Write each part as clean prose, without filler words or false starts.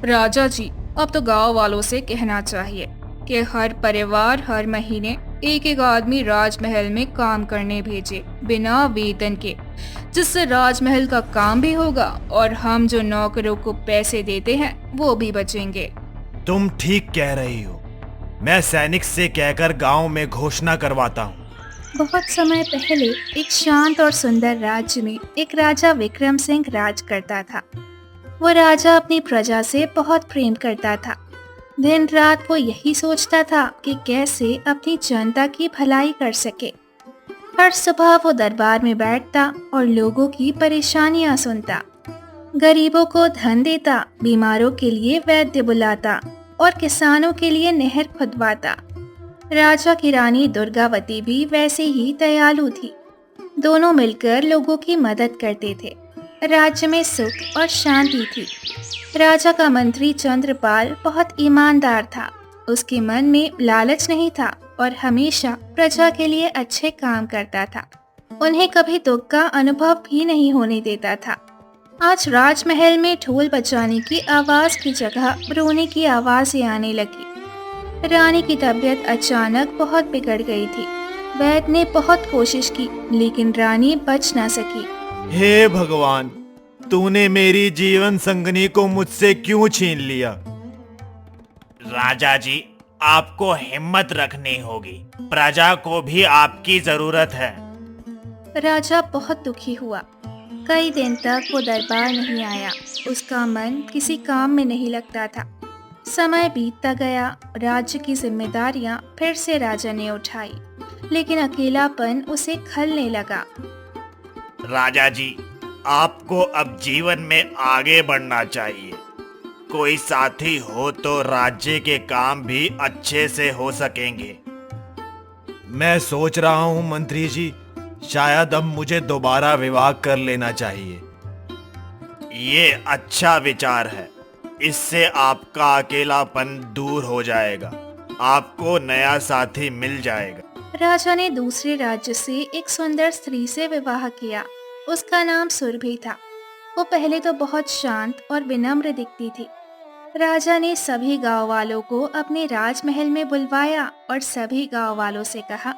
राजा जी, अब तो गांव वालों से कहना चाहिए कि हर परिवार हर महीने एक एक आदमी राजमहल में काम करने भेजे बिना वेतन के, जिससे राजमहल का काम भी होगा और हम जो नौकरों को पैसे देते हैं वो भी बचेंगे। तुम ठीक कह रही हो। मैं सैनिक से कहकर गांव में घोषणा करवाता हूँ। बहुत समय पहले एक शांत और सुंदर राज्य में एक राजा विक्रम सिंह राज करता था। वो राजा अपनी प्रजा से बहुत प्रेम करता था। दिन रात वो यही सोचता था कि कैसे अपनी जनता की भलाई कर सके। हर सुबह वो दरबार में बैठता और लोगों की परेशानियां सुनता, गरीबों को धन देता, बीमारों के लिए वैद्य बुलाता और किसानों के लिए नहर खुदवाता। राजा की रानी दुर्गावती भी वैसे ही दयालु थी। दोनों मिलकर लोगों की मदद करते थे। राज्य में सुख और शांति थी। राजा का मंत्री चंद्रपाल बहुत ईमानदार था। उसके मन में लालच नहीं था और हमेशा प्रजा के लिए अच्छे काम करता था। उन्हें कभी दुख का अनुभव भी नहीं होने देता था। आज राजमहल में ढोल बजाने की आवाज की जगह रोने की आवाजें आने लगी। रानी की तबीयत अचानक बहुत बिगड़ गई थी। वैद्य ने बहुत कोशिश की लेकिन रानी बच न सकी। हे भगवान, तूने मेरी जीवन संगनी को मुझसे क्यों छीन लिया? राजा जी, आपको हिम्मत रखनी होगी। प्रजा को भी आपकी जरूरत है। राजा बहुत दुखी हुआ। कई दिन तक वो दरबार नहीं आया। उसका मन किसी काम में नहीं लगता था। समय बीतता गया। राज्य की जिम्मेदारियां फिर से राजा ने उठाई, लेकिन अकेलापन उसे खलने लगा। राजा जी, आपको अब जीवन में आगे बढ़ना चाहिए। कोई साथी हो तो राज्य के काम भी अच्छे से हो सकेंगे। मैं सोच रहा हूँ मंत्री जी, शायद अब मुझे दोबारा विवाह कर लेना चाहिए। ये अच्छा विचार है। इससे आपका अकेलापन दूर हो जाएगा। आपको नया साथी मिल जाएगा। राजा ने दूसरे राज्य से एक सुंदर स्त्री से विवाह किया। उसका नाम सुरभि था। वो पहले तो बहुत शांत और विनम्र दिखती थी। राजा ने सभी गांव वालों को अपने राजमहल में बुलवाया और सभी गांव वालों से कहा,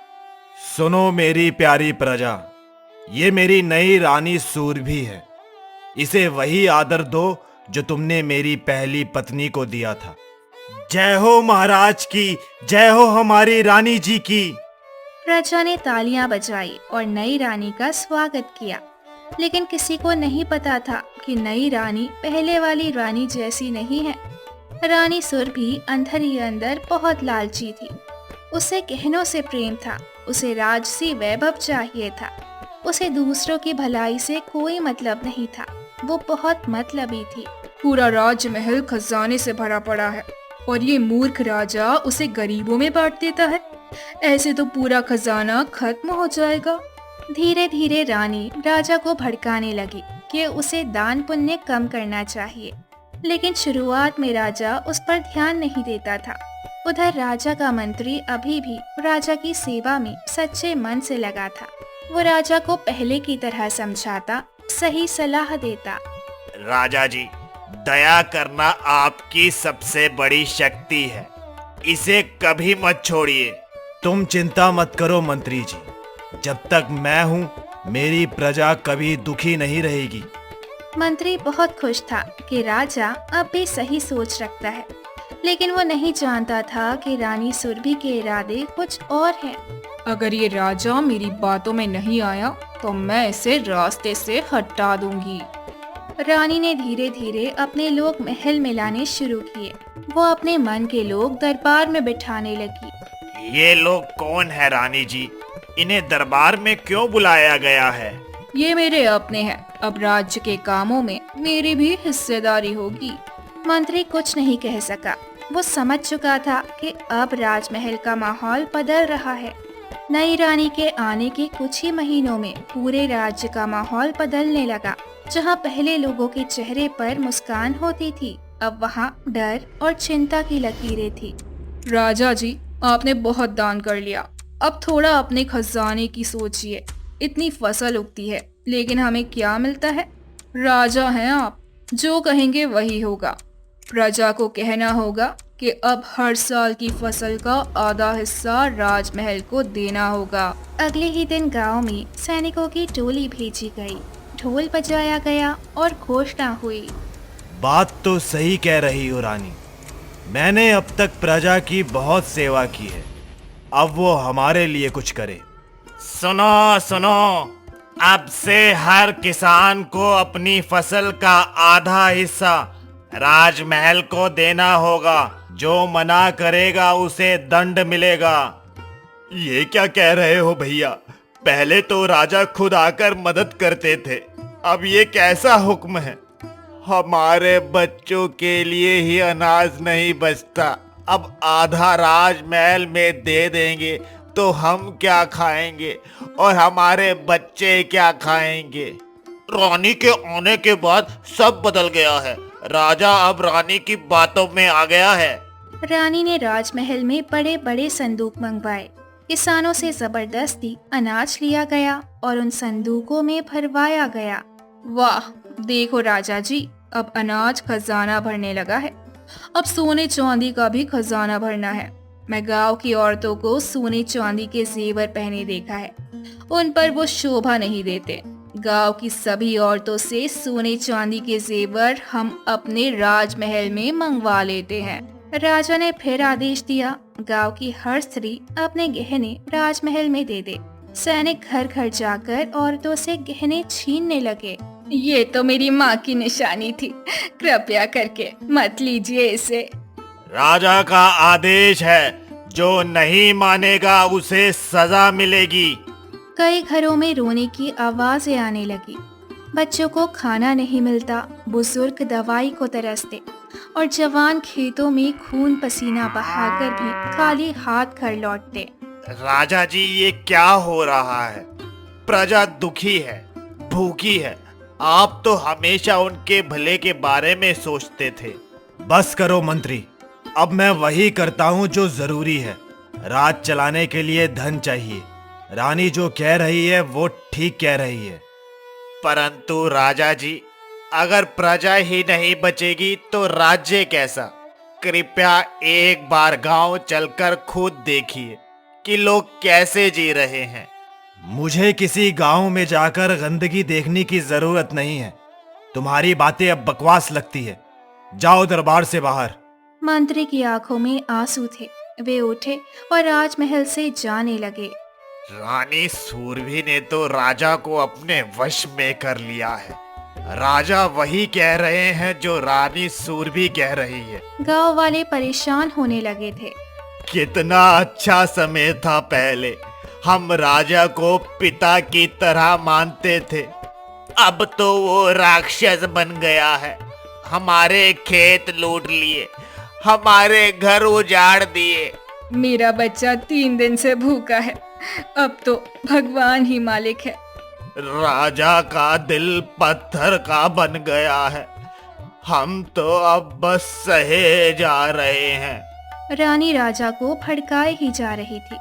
सुनो मेरी प्यारी प्रजा, ये मेरी नई रानी सुरभि है। इसे वही आदर दो जो तुमने मेरी पहली पत्नी को दिया था। जय हो महाराज की, जय हो हमारी रानी जी की। प्रजा ने तालियां बजाई और नई रानी का स्वागत किया। लेकिन किसी को नहीं पता था कि नई रानी पहले वाली रानी जैसी नहीं है। रानी सुरभि अंदर ही अंदर बहुत लालची थी। उसे गहनों से प्रेम था। उसे राजसी वैभव चाहिए था। उसे दूसरों की भलाई से कोई मतलब नहीं था। वो बहुत मतलबी थी। पूरा राजमहल खजाने से भरा पड़ा है और ये मूर्ख राजा उसे गरीबों में बांट देता है। ऐसे तो पूरा खजाना खत्म हो जाएगा। धीरे धीरे रानी राजा को भड़काने लगी कि उसे दान पुण्य कम करना चाहिए। लेकिन शुरुआत में राजा उस पर ध्यान नहीं देता था। उधर राजा का मंत्री अभी भी राजा की सेवा में सच्चे मन से लगा था। वो राजा को पहले की तरह समझाता, सही सलाह देता। राजा जी, दया करना आपकी सबसे बड़ी शक्ति है। इसे कभी मत छोड़िए। तुम चिंता मत करो मंत्री जी। जब तक मैं हूँ मेरी प्रजा कभी दुखी नहीं रहेगी। मंत्री बहुत खुश था कि राजा अब भी सही सोच रखता है। लेकिन वो नहीं जानता था कि रानी सुरभि के इरादे कुछ और हैं। अगर ये राजा मेरी बातों में नहीं आया तो मैं इसे रास्ते से हटा दूंगी। रानी ने धीरे धीरे अपने लोग महल में लाने शुरू किए। वो अपने मन के लोग दरबार में बिठाने लगी। ये लोग कौन है रानी जी? इन्हें दरबार में क्यों बुलाया गया है? ये मेरे अपने हैं। अब राज्य के कामों में मेरी भी हिस्सेदारी होगी। मंत्री कुछ नहीं कह सका। वो समझ चुका था कि अब राजमहल का माहौल बदल रहा है। नई रानी के आने के कुछ ही महीनों में पूरे राज्य का माहौल बदलने लगा। जहां पहले लोगों के चेहरे पर मुस्कान होती थी, अब वहां डर और चिंता की लकीरें थी। राजा जी, आपने बहुत दान कर लिया। अब थोड़ा अपने खजाने की सोचिए। इतनी फसल उगती है लेकिन हमें क्या मिलता है? राजा हैं आप, जो कहेंगे वही होगा। प्रजा को कहना होगा कि अब हर साल की फसल का आधा हिस्सा राजमहल को देना होगा। अगले ही दिन गांव में सैनिकों की टोली भेजी गई, ढोल बजाया गया और घोषणा हुई। बात तो सही कह रही हो रानी। मैंने अब तक प्रजा की बहुत सेवा की है, अब वो हमारे लिए कुछ करे। सुनो सुनो, अब से हर किसान को अपनी फसल का आधा हिस्सा राजमहल को देना होगा। जो मना करेगा उसे दंड मिलेगा। ये क्या कह रहे हो भैया? पहले तो राजा खुद आकर मदद करते थे, अब ये कैसा हुक्म है? हमारे बच्चों के लिए ही अनाज नहीं बचता, अब आधा राजमहल में दे देंगे तो हम क्या खाएंगे और हमारे बच्चे क्या खाएंगे? रानी के आने के बाद सब बदल गया है। राजा अब रानी की बातों में आ गया है। रानी ने राजमहल में बड़े बड़े संदूक मंगवाए। किसानों से जबरदस्ती अनाज लिया गया और उन संदूकों में भरवाया गया। वाह, देखो राजा जी, अब अनाज खजाना भरने लगा है। अब सोने चांदी का भी खजाना भरना है। मैं गांव की औरतों को सोने चांदी के जेवर पहने देखा है, उन पर वो शोभा नहीं देते। गांव की सभी औरतों से सोने चांदी के जेवर हम अपने राजमहल में मंगवा लेते हैं। राजा ने फिर आदेश दिया, गांव की हर स्त्री अपने गहने राजमहल में दे दे। सैनिक घर घर जाकर औरतों से गहने छीनने लगे। ये तो मेरी माँ की निशानी थी, कृपया करके मत लीजिए इसे। राजा का आदेश है, जो नहीं मानेगा उसे सजा मिलेगी। कई घरों में रोने की आवाजें आने लगी। बच्चों को खाना नहीं मिलता, बुजुर्ग दवाई को तरसते और जवान खेतों में खून पसीना बहाकर भी खाली हाथ घर लौटते। राजा जी, ये क्या हो रहा है? प्रजा दुखी है, भूखी है। आप तो हमेशा उनके भले के बारे में सोचते थे। बस करो मंत्री, अब मैं वही करता हूँ जो जरूरी है। राज चलाने के लिए धन चाहिए। रानी जो कह रही है वो ठीक कह रही है। परंतु राजा जी, अगर प्रजा ही नहीं बचेगी तो राज्य कैसा? कृपया एक बार गांव चलकर खुद देखिए कि लोग कैसे जी रहे हैं। मुझे किसी गांव में जाकर गंदगी देखने की जरूरत नहीं है। तुम्हारी बातें अब बकवास लगती है। जाओ दरबार से बाहर। मंत्री की आंखों में आंसू थे। वे उठे और राजमहल से जाने लगे। रानी सूरभि ने तो राजा को अपने वश में कर लिया है। राजा वही कह रहे हैं जो रानी सूरभि कह रही है। गांव वाले परेशान होने लगे थे। कितना अच्छा समय था पहले, हम राजा को पिता की तरह मानते थे। अब तो वो राक्षस बन गया है। हमारे खेत लूट लिए, हमारे घर उजाड़ दिए। मेरा बच्चा 3 दिन से भूखा है, अब तो भगवान ही मालिक है। राजा का दिल पत्थर का बन गया है। हम तो अब बस सहे जा रहे हैं। रानी राजा को भड़काए ही जा रही थी।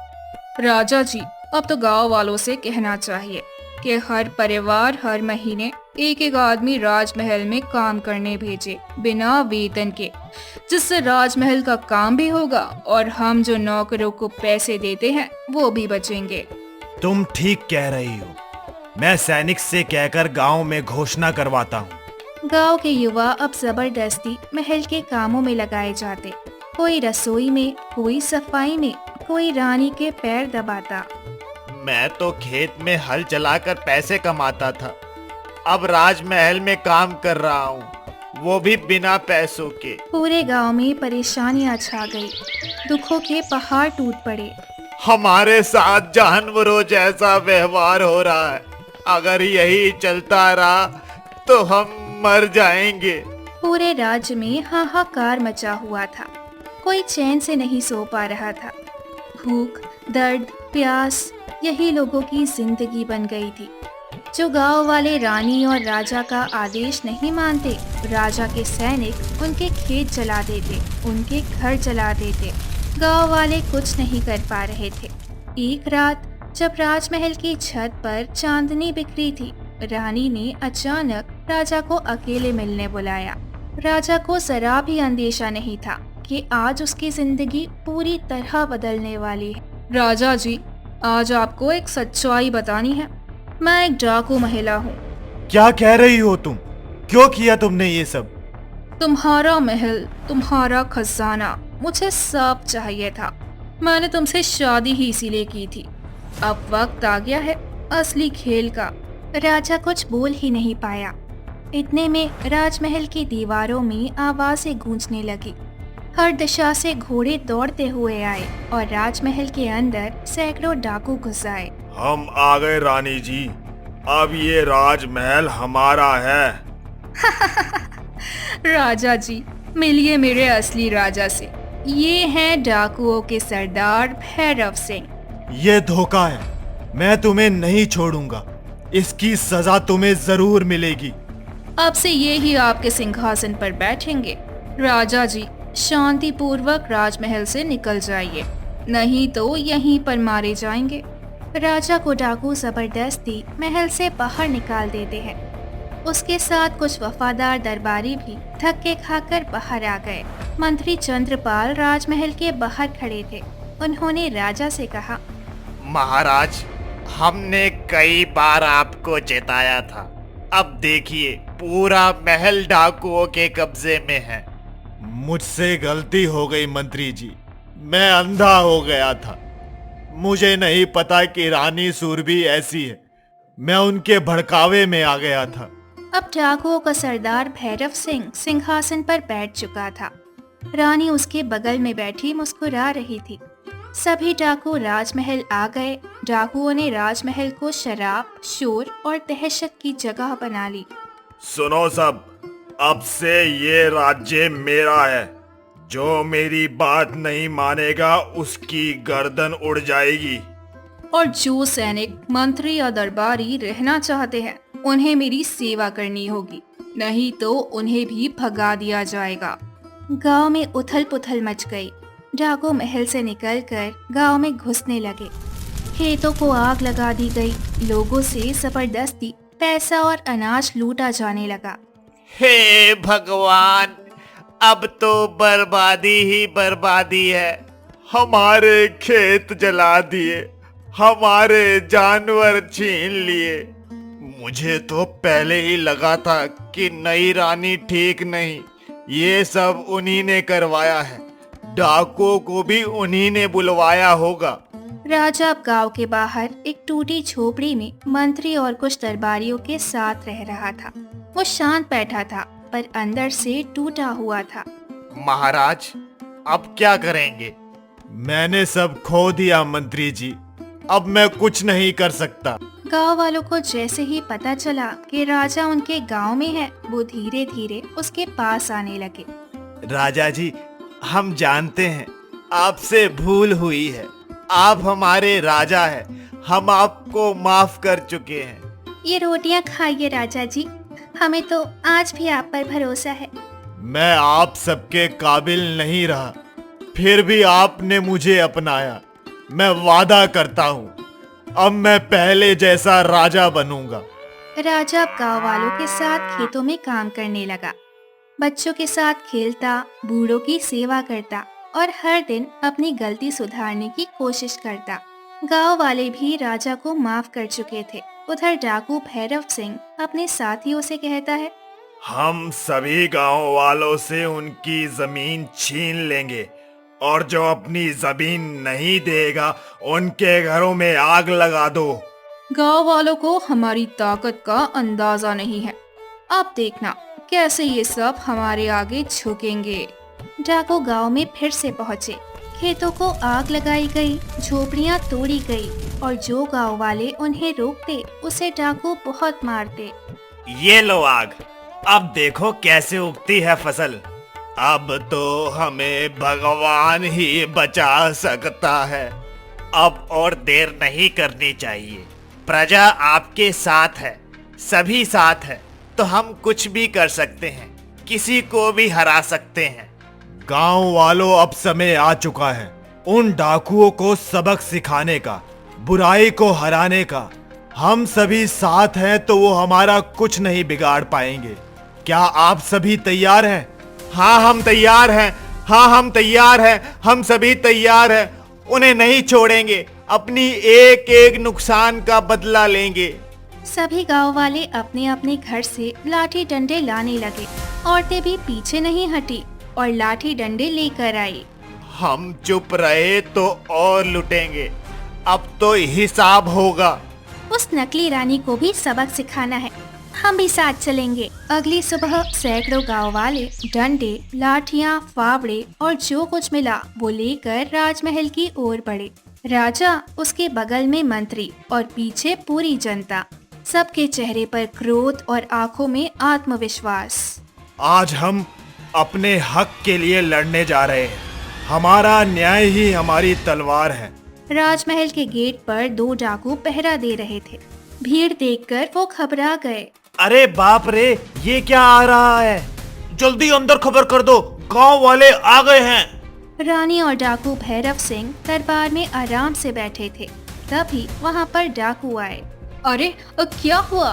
राजा जी, अब तो गांव वालों से कहना चाहिए कि हर परिवार हर महीने एक एक आदमी राजमहल में काम करने भेजे बिना वेतन के, जिससे राजमहल का काम भी होगा और हम जो नौकरों को पैसे देते हैं वो भी बचेंगे। तुम ठीक कह रही हो। मैं सैनिक से कहकर गांव में घोषणा करवाता हूँ। गांव के युवा अब जबरदस्ती महल के कामों में लगाए जाते। कोई रसोई में, कोई सफाई में, कोई रानी के पैर दबाता। मैं तो खेत में हल चलाकर पैसे कमाता था, अब राजमहल में काम कर रहा हूँ, वो भी बिना पैसों के। पूरे गांव में परेशानियां छा गई। दुखों के पहाड़ टूट पड़े। हमारे साथ जानवरों जैसा व्यवहार हो रहा है। अगर यही चलता रहा तो हम मर जाएंगे। पूरे राज्य में हाहाकार मचा हुआ था। कोई चैन से नहीं सो पा रहा था। भूख, दर्द, प्यास, यही लोगों की जिंदगी बन गई थी। जो गांव वाले रानी और राजा का आदेश नहीं मानते, राजा के सैनिक उनके खेत जला देते, उनके घर जला देते। गांव वाले कुछ नहीं कर पा रहे थे। एक रात जब राजमहल की छत पर चांदनी बिखरी थी, रानी ने अचानक राजा को अकेले मिलने बुलाया। राजा को जरा भी अंदेशा नहीं था कि आज उसकी जिंदगी पूरी तरह बदलने वाली है। राजा जी, आज आपको एक सच्चाई बतानी है। मैं एक डाकू महिला हूँ। क्या कह रही हो तुम? क्यों किया तुमने ये सब? तुम्हारा महल, तुम्हारा खजाना, मुझे सब चाहिए था। मैंने तुमसे शादी ही इसीलिए की थी। अब वक्त आ गया है असली खेल का। राजा कुछ बोल ही नहीं पाया। इतने में राजमहल की दीवारों में आवाजें गूंजने लगी। हर दिशा से घोड़े दौड़ते हुए आए और राजमहल के अंदर सैकड़ों डाकू घुस आए। हम आ गए रानी जी, अब ये राजमहल हमारा है। राजा जी, मिलिए मेरे असली राजा से। ये हैं डाकुओं के सरदार भैरव सिंह। ये धोखा है, मैं तुम्हें नहीं छोड़ूंगा। इसकी सजा तुम्हें जरूर मिलेगी। अब से ये ही आपके सिंहासन पर बैठेंगे। राजा जी, शांति पूर्वक राजमहल से निकल जाइए, नहीं तो यहीं पर मारे जाएंगे। राजा को डाकू जबरदस्ती महल से बाहर निकाल देते हैं। उसके साथ कुछ वफादार दरबारी भी धक्के खाकर बाहर आ गए। मंत्री चंद्रपाल राजमहल के बाहर खड़े थे। उन्होंने राजा से कहा, महाराज, हमने कई बार आपको चेताया था। अब देखिए, पूरा महल डाकुओं के कब्जे में है। मुझसे गलती हो गई मंत्री जी, मैं अंधा हो गया था। मुझे नहीं पता कि रानी सूरबी ऐसी है। मैं उनके भड़कावे में आ गया था। अब डाकुओं का सरदार भैरव सिंह सिंहासन पर बैठ चुका था। रानी उसके बगल में बैठी मुस्कुरा रही थी। सभी डाकू राजमहल आ गए। डाकुओं ने राजमहल को शराब, शोर और दहशत की जगह बना ली। सुनो सब, अब से ये राज्य मेरा है। जो मेरी बात नहीं मानेगा उसकी गर्दन उड़ जाएगी। और जो सैनिक, मंत्री या दरबारी रहना चाहते हैं, उन्हें मेरी सेवा करनी होगी, नहीं तो उन्हें भी भगा दिया जाएगा। गांव में उथल पुथल मच गई। डाकू महल से निकलकर गांव में घुसने लगे। खेतों को आग लगा दी गई। लोगों से जबरदस्ती पैसा और अनाज लूटा जाने लगा। हे भगवान, अब तो बर्बादी ही बर्बादी है। हमारे खेत जला दिए, हमारे जानवर छीन लिए। मुझे तो पहले ही लगा था कि नई रानी ठीक नहीं। ये सब उन्हीं ने करवाया है। डाकुओं को भी उन्हीं ने बुलवाया होगा। राजा अब गांव के बाहर एक टूटी झोपड़ी में मंत्री और कुछ दरबारियों के साथ रह रहा था। वो शांत बैठा था, पर अंदर से टूटा हुआ था। महाराज, अब क्या करेंगे? मैंने सब खो दिया मंत्री जी। अब मैं कुछ नहीं कर सकता। गांव वालों को जैसे ही पता चला कि राजा उनके गांव में है, वो धीरे धीरे उसके पास आने लगे। राजा जी, हम जानते हैं आपसे भूल हुई है। आप हमारे राजा हैं। हम आपको माफ कर चुके हैं। ये रोटियां खाइए राजा जी, हमें तो आज भी आप पर भरोसा है। मैं आप सबके काबिल नहीं रहा, फिर भी आपने मुझे अपनाया। मैं वादा करता हूँ, अब मैं पहले जैसा राजा बनूंगा। राजा अब गाँव वालों के साथ खेतों में काम करने लगा। बच्चों के साथ खेलता, बूढ़ों की सेवा करता और हर दिन अपनी गलती सुधारने की कोशिश करता। गांव वाले भी राजा को माफ कर चुके थे। उधर डाकू भैरव सिंह अपने साथियों से कहता है, हम सभी गांव वालों से उनकी जमीन छीन लेंगे और जो अपनी जमीन नहीं देगा उनके घरों में आग लगा दो। गांव वालों को हमारी ताकत का अंदाजा नहीं है। अब देखना कैसे ये सब हमारे आगे झुकेंगे। डाकू गांव में फिर से पहुंचे। खेतों को आग लगाई गई, झोपड़ियां तोड़ी गई और जो गांव वाले उन्हें रोकते उसे डाकू बहुत मारते। ये लो आग, अब देखो कैसे उगती है फसल। अब तो हमें भगवान ही बचा सकता है। अब और देर नहीं करनी चाहिए। प्रजा आपके साथ है, सभी साथ है, तो हम कुछ भी कर सकते हैं, किसी को भी हरा सकते हैं। गांव वालों, अब समय आ चुका है उन डाकुओं को सबक सिखाने का, बुराई को हराने का। हम सभी साथ हैं तो वो हमारा कुछ नहीं बिगाड़ पाएंगे। क्या आप सभी तैयार हैं? हाँ हम तैयार हैं, हाँ हम तैयार हैं, हम सभी तैयार हैं। उन्हें नहीं छोड़ेंगे, अपनी एक एक नुकसान का बदला लेंगे। सभी गांव वाले अपने अपने घर से लाठी डंडे लाने लगे। औरतें भी पीछे नहीं हटी और लाठी डंडे लेकर आई। हम चुप रहे तो और लुटेंगे, अब तो हिसाब होगा। उस नकली रानी को भी सबक सिखाना है, हम भी साथ चलेंगे। अगली सुबह सैकड़ों गांव वाले डंडे, लाठियां, फावड़े और जो कुछ मिला वो लेकर राजमहल की ओर बढ़े। राजा, उसके बगल में मंत्री और पीछे पूरी जनता। सबके चेहरे पर क्रोध और आंखों में आत्मविश्वास। आज हम अपने हक के लिए लड़ने जा रहे हैं। हमारा न्याय ही हमारी तलवार है। राजमहल के गेट पर 2 डाकू पहरा दे रहे थे। भीड़ देखकर वो घबरा गए। अरे बाप रे, ये क्या आ रहा है? जल्दी अंदर खबर कर दो, गांव वाले आ गए हैं। रानी और डाकू भैरव सिंह दरबार में आराम से बैठे थे। तभी वहाँ पर डाकू आए। अरे क्या हुआ?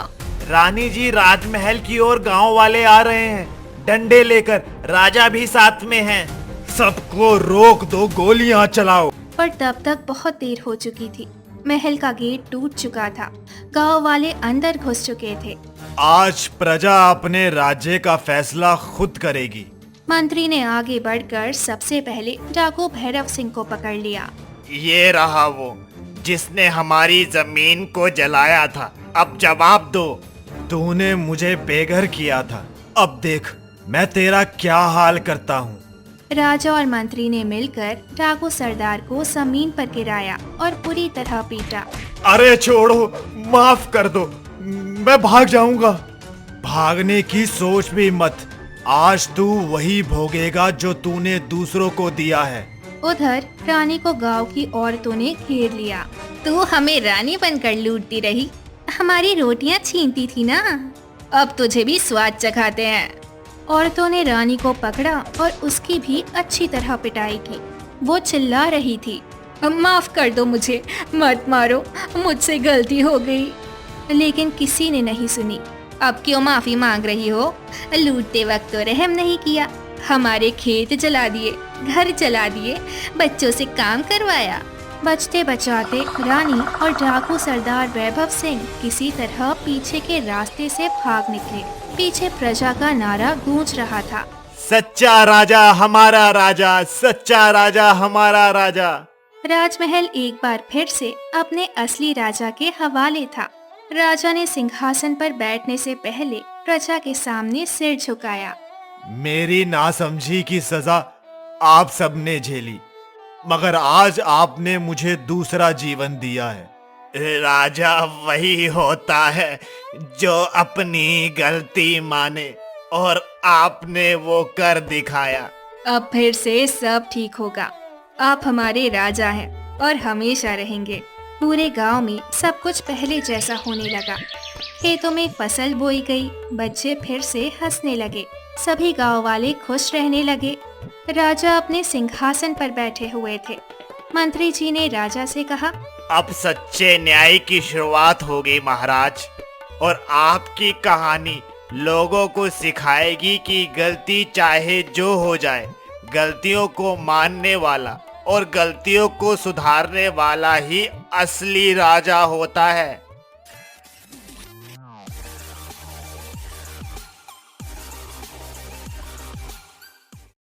रानी जी, राजमहल की ओर गांव वाले आ रहे हैं, डंडे लेकर। राजा भी साथ में हैं। सबको रोक दो, गोलियां चलाओ। पर तब तक बहुत देर हो चुकी थी। महल का गेट टूट चुका था। गांव वाले अंदर घुस चुके थे। आज प्रजा अपने राज्य का फैसला खुद करेगी। मंत्री ने आगे बढ़कर सबसे पहले डाकू भैरव सिंह को पकड़ लिया। ये रहा वो जिसने हमारी जमीन को जलाया था। अब जवाब दो। तूने मुझे बेघर किया था, अब देख मैं तेरा क्या हाल करता हूँ। राजा और मंत्री ने मिलकर डाकू सरदार को जमीन पर गिराया और पूरी तरह पीटा। अरे छोड़ो, माफ कर दो, मैं भाग जाऊंगा। भागने की सोच भी मत। आज तू वही भोगेगा जो तूने दूसरों को दिया है। उधर रानी को गांव की औरतों ने घेर लिया। तू हमें रानी बनकर लूटती रही, हमारी रोटियां छीनती थी ना, अब तुझे भी स्वाद चखाते हैं। औरतों ने रानी को पकड़ा और उसकी भी अच्छी तरह पिटाई की। वो चिल्ला रही थी, माफ कर दो मुझे, मत मारो, मुझसे गलती हो गई। लेकिन किसी ने नहीं सुनी। अब क्यों माफी मांग रही हो? लूटते वक्त तो रहम नहीं किया, हमारे खेत जला दिए, घर जला दिए, बच्चों से काम करवाया। बचते बचाते रानी और डाकू सरदार वैभव सिंह किसी तरह पीछे के रास्ते से भाग निकले। पीछे प्रजा का नारा गूंज रहा था, सच्चा राजा हमारा राजा, सच्चा राजा हमारा राजा। राजमहल एक बार फिर से अपने असली राजा के हवाले था। राजा ने सिंहासन पर बैठने से पहले प्रजा के सामने सिर झुकाया। मेरी नासमझी की सजा आप सबने झेली, मगर आज आपने मुझे दूसरा जीवन दिया है। राजा वही होता है जो अपनी गलती माने, और आपने वो कर दिखाया। अब फिर से सब ठीक होगा। आप हमारे राजा हैं और हमेशा रहेंगे। पूरे गांव में सब कुछ पहले जैसा होने लगा। खेतों में फसल बोई गई, बच्चे फिर से हंसने लगे, सभी गांव वाले खुश रहने लगे। राजा अपने सिंहासन पर बैठे हुए थे। मंत्री जी ने राजा से कहा, अब सच्चे न्याय की शुरुआत होगी महाराज, और आपकी कहानी लोगों को सिखाएगी कि गलती चाहे जो हो जाए, गलतियों को मानने वाला और गलतियों को सुधारने वाला ही असली राजा होता है।